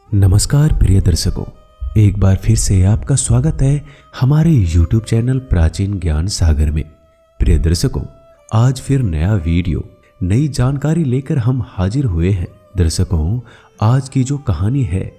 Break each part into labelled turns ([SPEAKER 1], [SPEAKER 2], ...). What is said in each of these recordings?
[SPEAKER 1] नमस्कार प्रिय दर्शकों, एक बार फिर से आपका स्वागत है हमारे YouTube चैनल प्राचीन ज्ञान सागर में। प्रिय दर्शकों, आज फिर नया वीडियो, नई जानकारी लेकर हम हाजिर हुए हैं। दर्शकों, आज की जो कहानी है,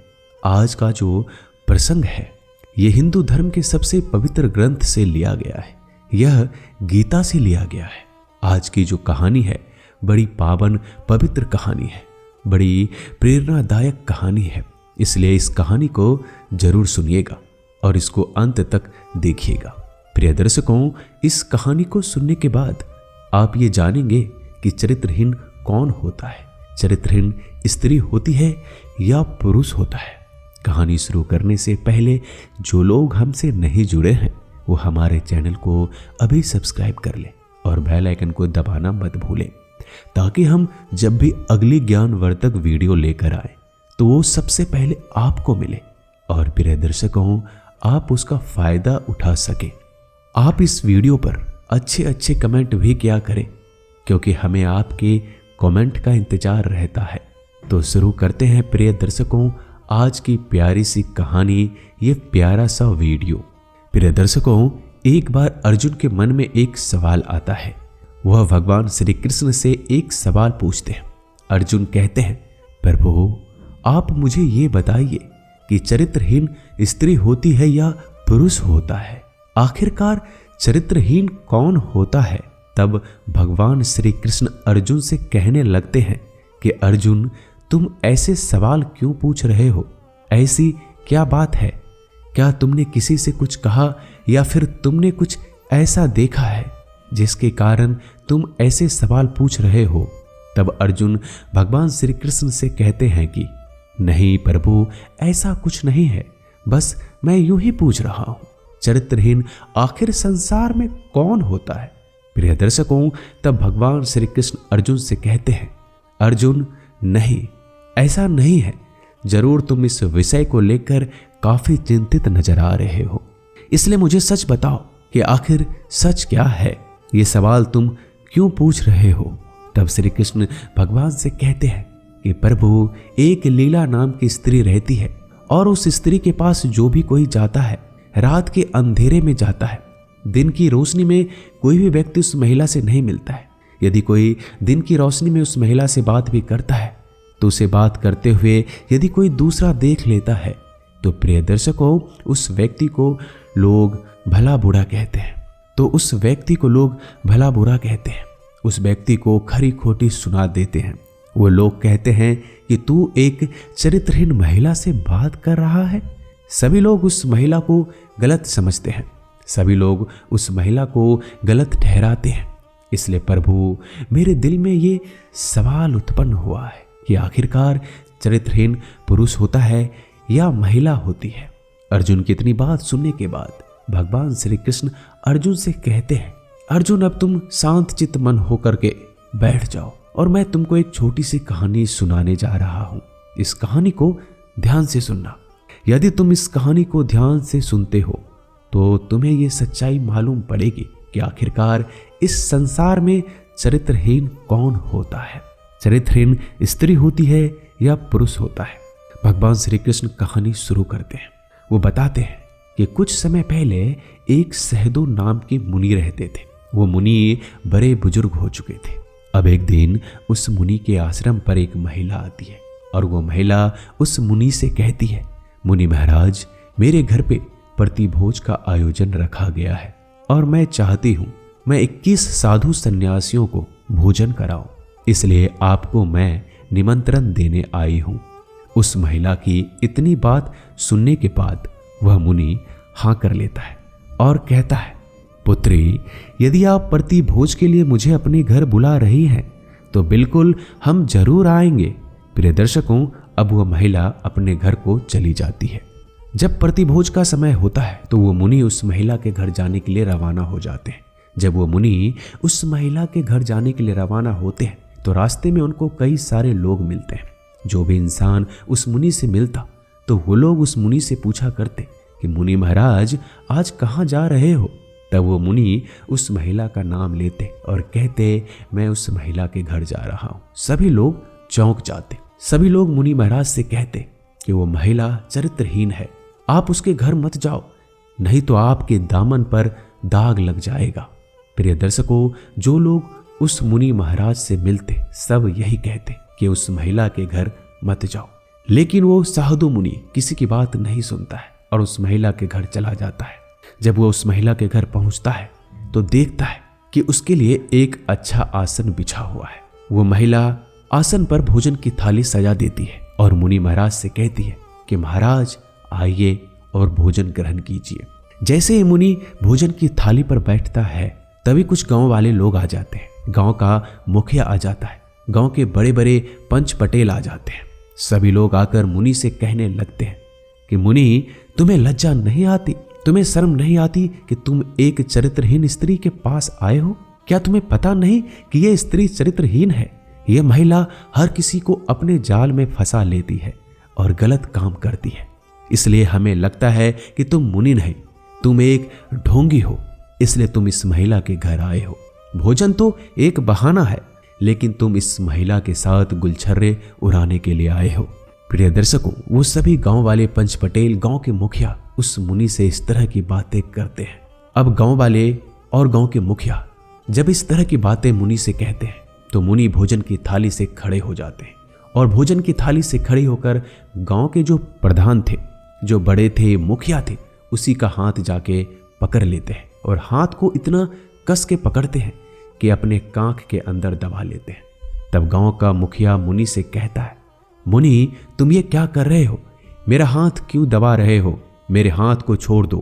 [SPEAKER 1] आज का जो प्रसंग है, ये हिंदू धर्म के सबसे पवित्र ग्रंथ से लिया गया है। यह गीता से लिया गया है। आज की जो कहानी है, बड़ी पावन पवित्र कहानी है, बड़ी प्रेरणादायक कहानी है। इसलिए इस कहानी को जरूर सुनिएगा और इसको अंत तक देखिएगा। प्रिय दर्शकों, इस कहानी को सुनने के बाद आप ये जानेंगे कि चरित्रहीन कौन होता है, चरित्रहीन स्त्री होती है या पुरुष होता है। कहानी शुरू करने से पहले जो लोग हमसे नहीं जुड़े हैं वो हमारे चैनल को अभी सब्सक्राइब कर लें और बेल आइकन को दबाना मत भूलें, ताकि हम जब भी अगली ज्ञानवर्धक वीडियो लेकर आए तो वो सबसे पहले आपको मिले और प्रिय दर्शकों, आप उसका फायदा उठा सके। आप इस वीडियो पर अच्छे अच्छे कमेंट भी किया करें, क्योंकि हमें आपके कमेंट का इंतजार रहता है। तो शुरू करते हैं प्रिय दर्शकों आज की प्यारी सी कहानी, ये प्यारा सा वीडियो। प्रिय दर्शकों, एक बार अर्जुन के मन में एक सवाल आता है। वह भगवान श्री कृष्ण से एक सवाल पूछते हैं। अर्जुन कहते हैं, प्रभु आप मुझे ये बताइए कि चरित्रहीन स्त्री होती है या पुरुष होता है? आखिरकार चरित्रहीन कौन होता है? तब भगवान श्री कृष्ण अर्जुन से कहने लगते हैं कि अर्जुन, तुम ऐसे सवाल क्यों पूछ रहे हो? ऐसी क्या बात है? क्या तुमने किसी से कुछ कहा या फिर तुमने कुछ ऐसा देखा है जिसके कारण तुम ऐसे सवाल पूछ रहे हो? तब अर्जुन भगवान श्री कृष्ण से कहते हैं कि नहीं प्रभु, ऐसा कुछ नहीं है, बस मैं यूं ही पूछ रहा हूं, चरित्रहीन आखिर संसार में कौन होता है? प्रिय दर्शकों, तब भगवान श्री कृष्ण अर्जुन से कहते हैं, अर्जुन नहीं, ऐसा नहीं है। जरूर तुम इस विषय को लेकर काफी चिंतित नजर आ रहे हो, इसलिए मुझे सच बताओ कि आखिर सच क्या है? ये सवाल तुम क्यों पूछ रहे हो? तब श्री कृष्ण भगवान से कहते हैं कि प्रभु, एक लीला नाम की स्त्री रहती है और उस स्त्री के पास जो भी कोई जाता है रात के अंधेरे में जाता है। दिन की रोशनी में कोई भी व्यक्ति उस महिला से नहीं मिलता है। यदि कोई दिन की रोशनी में उस महिला से बात भी करता है तो उसे बात करते हुए यदि कोई दूसरा देख लेता है तो प्रिय दर्शकों, उस व्यक्ति को लोग भला बुरा कहते हैं। उस व्यक्ति को खरी खोटी सुना देते हैं। वो लोग कहते हैं कि तू एक चरित्रहीन महिला से बात कर रहा है। सभी लोग उस महिला को गलत समझते हैं, सभी लोग उस महिला को गलत ठहराते हैं। इसलिए प्रभु, मेरे दिल में ये सवाल उत्पन्न हुआ है कि आखिरकार चरित्रहीन पुरुष होता है या महिला होती है? अर्जुन की इतनी बात सुनने के बाद भगवान श्री कृष्ण अर्जुन से कहते हैं, अर्जुन अब तुम शांत चित्त मन होकर के बैठ जाओ और मैं तुमको एक छोटी सी कहानी सुनाने जा रहा हूं। इस कहानी को ध्यान से सुनना। यदि तुम इस कहानी को ध्यान से सुनते हो तो तुम्हें ये सच्चाई मालूम पड़ेगी कि आखिरकार इस संसार में चरित्रहीन कौन होता है, चरित्रहीन स्त्री होती है या पुरुष होता है। भगवान श्री कृष्ण कहानी शुरू करते हैं। वो बताते हैं कि कुछ समय पहले एक सहदो नाम के मुनि रहते थे। वो मुनि बड़े बुजुर्ग हो चुके थे। अब एक दिन उस मुनि के आश्रम पर एक महिला आती है और वो महिला उस मुनि से कहती है, मुनि महाराज, मेरे घर पे प्रतिभोज का आयोजन रखा गया है और मैं चाहती हूँ मैं 21 साधु सन्यासियों को भोजन कराऊं, इसलिए आपको मैं निमंत्रण देने आई हूँ। उस महिला की इतनी बात सुनने के बाद वह मुनि हाँ कर लेता है और कहता है, पुत्री, यदि आप प्रतिभोज के लिए मुझे अपने घर बुला रही हैं तो बिल्कुल हम जरूर आएंगे। प्रिय दर्शकों, अब वह महिला अपने घर को चली जाती है। जब प्रतिभोज का समय होता है तो वो मुनि उस महिला के घर जाने के लिए रवाना हो जाते हैं। जब वो मुनि उस महिला के घर जाने के लिए रवाना होते हैं तो रास्ते में उनको कई सारे लोग मिलते हैं। जो भी इंसान उस मुनि से मिलता तो वो लोग उस मुनि से पूछा करते कि मुनि महाराज, आज कहाँ जा रहे हो? तब वो मुनि उस महिला का नाम लेते और कहते, मैं उस महिला के घर जा रहा हूं। सभी लोग चौंक जाते। सभी लोग मुनि महाराज से कहते कि वो महिला चरित्रहीन है। आप उसके घर मत जाओ, नहीं तो आपके दामन पर दाग लग जाएगा। प्रिय दर्शकों, जो लोग उस मुनि महाराज से मिलते सब यही कहते कि उस महिला के घर मत जाओ। लेकिन वो साधु मुनि किसी की बात नहीं सुनता है और उस महिला के घर चला जाता है। जब वो उस महिला के घर पहुंचता है तो देखता है कि उसके लिए एक अच्छा आसन बिछा हुआ है। वो महिला आसन पर भोजन की थाली सजा देती है और मुनि महाराज से कहती है कि महाराज आइए और भोजन ग्रहण कीजिए। जैसे ही मुनि भोजन की थाली पर बैठता है तभी कुछ गांव वाले लोग आ जाते हैं। गांव का मुखिया आ जाता है, गांव के बड़े बड़े पंच पटेल आ जाते हैं। सभी लोग आकर मुनि से कहने लगते हैं कि मुनि, तुम्हें लज्जा नहीं आती, तुम्हें शर्म नहीं आती कि तुम एक चरित्रहीन स्त्री के पास आए हो? क्या तुम्हें पता नहीं कि यह स्त्री चरित्रहीन है? यह महिला हर किसी को अपने जाल में फंसा लेती है और गलत काम करती है। इसलिए हमें लगता है कि तुम मुनि नहीं, तुम एक ढोंगी हो, इसलिए तुम इस महिला के घर आए हो। भोजन तो एक बहाना है, लेकिन तुम इस महिला के साथ गुलछर्रे उड़ाने के लिए आए हो। प्रिय दर्शकों, वो सभी गांव वाले पंच पटेल, गांव के मुखिया उस मुनि से इस तरह की बातें करते हैं। अब गांव वाले और गांव के मुखिया जब इस तरह की बातें मुनि से कहते हैं तो मुनि भोजन की थाली से खड़े हो जाते हैं और भोजन की थाली से खड़े होकर गांव के जो प्रधान थे, जो बड़े थे, मुखिया थे, उसी का हाथ जाके पकड़ लेते हैं और हाथ को इतना कस के पकड़ते हैं कि अपने कांख के अंदर दबा लेते हैं। तब गांव का मुखिया मुनि से कहता है, मुनि, तुम ये क्या कर रहे हो? मेरा हाथ क्यों दबा रहे हो? मेरे हाथ को छोड़ दो।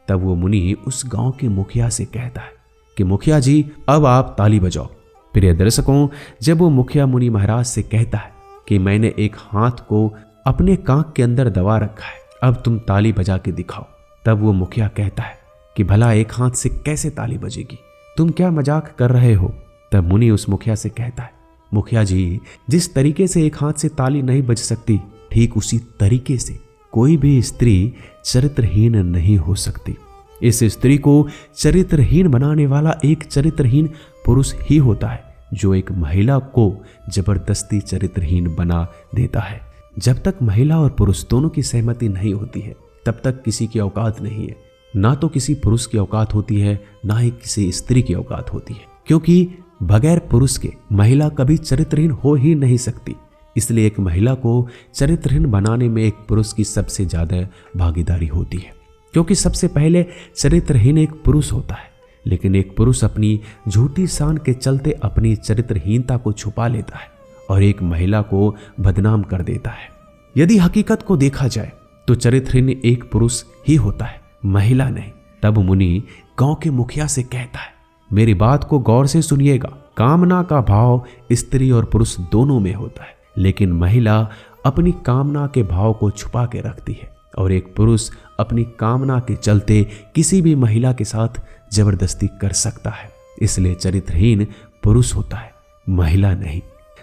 [SPEAKER 1] तब वो मुनि उस गांव के मुखिया से कहता है कि मुखिया जी, अब आप ताली बजाओ। प्रिय दर्शकों, जब वो मुखिया मुनि महाराज से कहता है कि मैंने एक हाथ को अपने कांख के अंदर दबा रखा है, अब तुम ताली बजा के दिखाओ। तब वो मुखिया कहता है कि भला एक हाथ से कैसे ताली बजेगी? तुम क्या मजाक कर रहे हो? तब मुनि उस मुखिया से कहता है, मुखिया जी, जिस तरीके से एक हाथ से ताली नहीं बज सकती, ठीक उसी तरीके से कोई भी स्त्री चरित्रहीन नहीं हो सकती। इस स्त्री को चरित्रहीन बनाने वाला एक चरित्रहीन पुरुष ही होता है, जो एक महिला को जबरदस्ती चरित्रहीन बना देता है। जब तक महिला और पुरुष दोनों की सहमति नहीं होती है तब तक किसी की औकात नहीं है। ना तो किसी पुरुष की औकात होती है, ना ही किसी स्त्री की औकात होती है, क्योंकि बगैर पुरुष के महिला कभी चरित्रहीन हो ही नहीं सकती। इसलिए एक महिला को चरित्रहीन बनाने में एक पुरुष की सबसे ज्यादा भागीदारी होती है, क्योंकि सबसे पहले चरित्रहीन एक पुरुष होता है, लेकिन एक पुरुष अपनी झूठी शान के चलते अपनी चरित्रहीनता को छुपा लेता है और एक महिला को बदनाम कर देता है। यदि हकीकत को देखा जाए तो चरित्रहीन एक पुरुष ही होता है, महिला नहीं। तब मुनि गांव के मुखिया से कहता है, मेरी बात को गौर से सुनिएगा। कामना का भाव स्त्री और पुरुष दोनों में होता है, लेकिन महिला अपनी कामना के भाव को छुपा के रखती है और एक पुरुष अपनी कामना के चलते किसी भी महिला के साथ जबरदस्ती कर सकता है। इसलिए चरित्रहीन पुरुष होता है, महिला नहीं।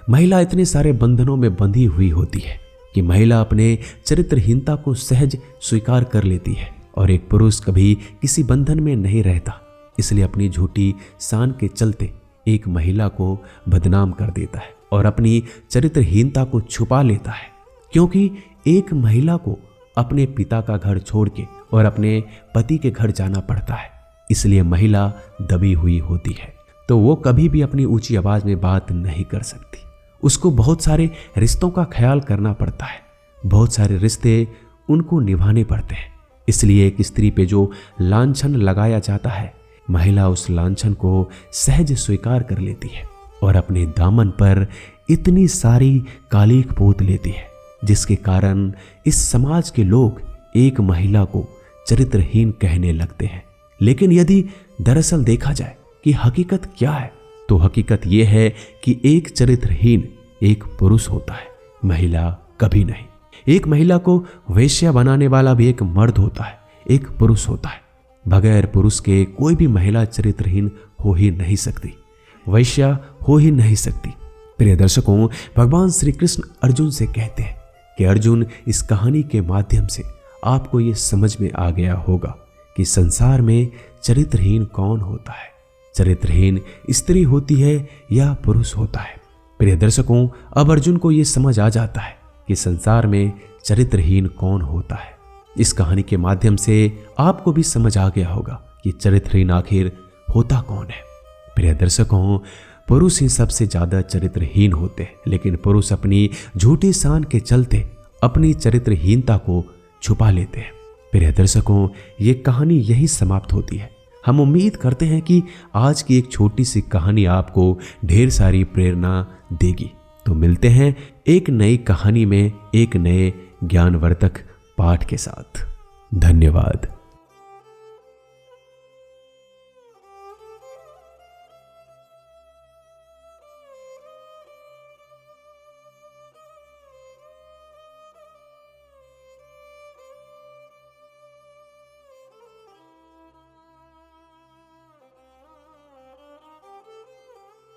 [SPEAKER 1] महिला इतने सारे बंधनों में बंधी हुई होती है कि महिला अपने चरित्रहीनता को सहज स्वीकार कर लेती है और एक पुरुष कभी किसी बंधन में नहीं रहता, इसलिए अपनी झूठी शान के चलते एक महिला को बदनाम कर देता है और अपनी चरित्रहीनता को छुपा लेता है। क्योंकि एक महिला को अपने पिता का घर छोड़ के और अपने पति के घर जाना पड़ता है, इसलिए महिला दबी हुई होती है, तो वो कभी भी अपनी ऊंची आवाज में बात नहीं कर सकती। उसको बहुत सारे रिश्तों का ख्याल करना पड़ता है, बहुत सारे रिश्ते उनको निभाने पड़ते हैं। इसलिए एक स्त्री पे जो लांछन लगाया जाता है, महिला उस लांछन को सहज स्वीकार कर लेती है और अपने दामन पर इतनी सारी कालीख पोत लेती है, जिसके कारण इस समाज के लोग एक महिला को चरित्रहीन कहने लगते हैं। लेकिन यदि दरअसल देखा जाए कि हकीकत क्या है, तो हकीकत यह है कि एक चरित्रहीन एक पुरुष होता है, महिला कभी नहीं। एक महिला को वेश्या बनाने वाला भी एक मर्द होता है, एक पुरुष होता है। बगैर पुरुष के कोई भी महिला चरित्रहीन हो ही नहीं सकती, वैश्या हो ही नहीं सकती। प्रिय दर्शकों, भगवान श्री कृष्ण अर्जुन से कहते हैं कि अर्जुन, इस कहानी के माध्यम से आपको ये समझ में आ गया होगा कि संसार में चरित्रहीन कौन होता है। चरित्रहीन स्त्री होती है या पुरुष होता है। प्रिय दर्शकों, अब अर्जुन को ये समझ आ जाता है कि संसार में चरित्रहीन कौन होता है। इस कहानी के माध्यम से आपको भी समझ आ गया होगा कि चरित्रहीन आखिर होता कौन है। प्रिय दर्शकों, पुरुष ही सबसे ज्यादा चरित्रहीन होते हैं, लेकिन पुरुष अपनी झूठी शान के चलते अपनी चरित्रहीनता को छुपा लेते हैं। प्रिय दर्शकों, ये कहानी यही समाप्त होती है। हम उम्मीद करते हैं कि आज की एक छोटी सी कहानी आपको ढेर सारी प्रेरणा देगी। तो मिलते हैं एक नई कहानी में एक नए ज्ञानवर्धक पाठ के साथ। धन्यवाद।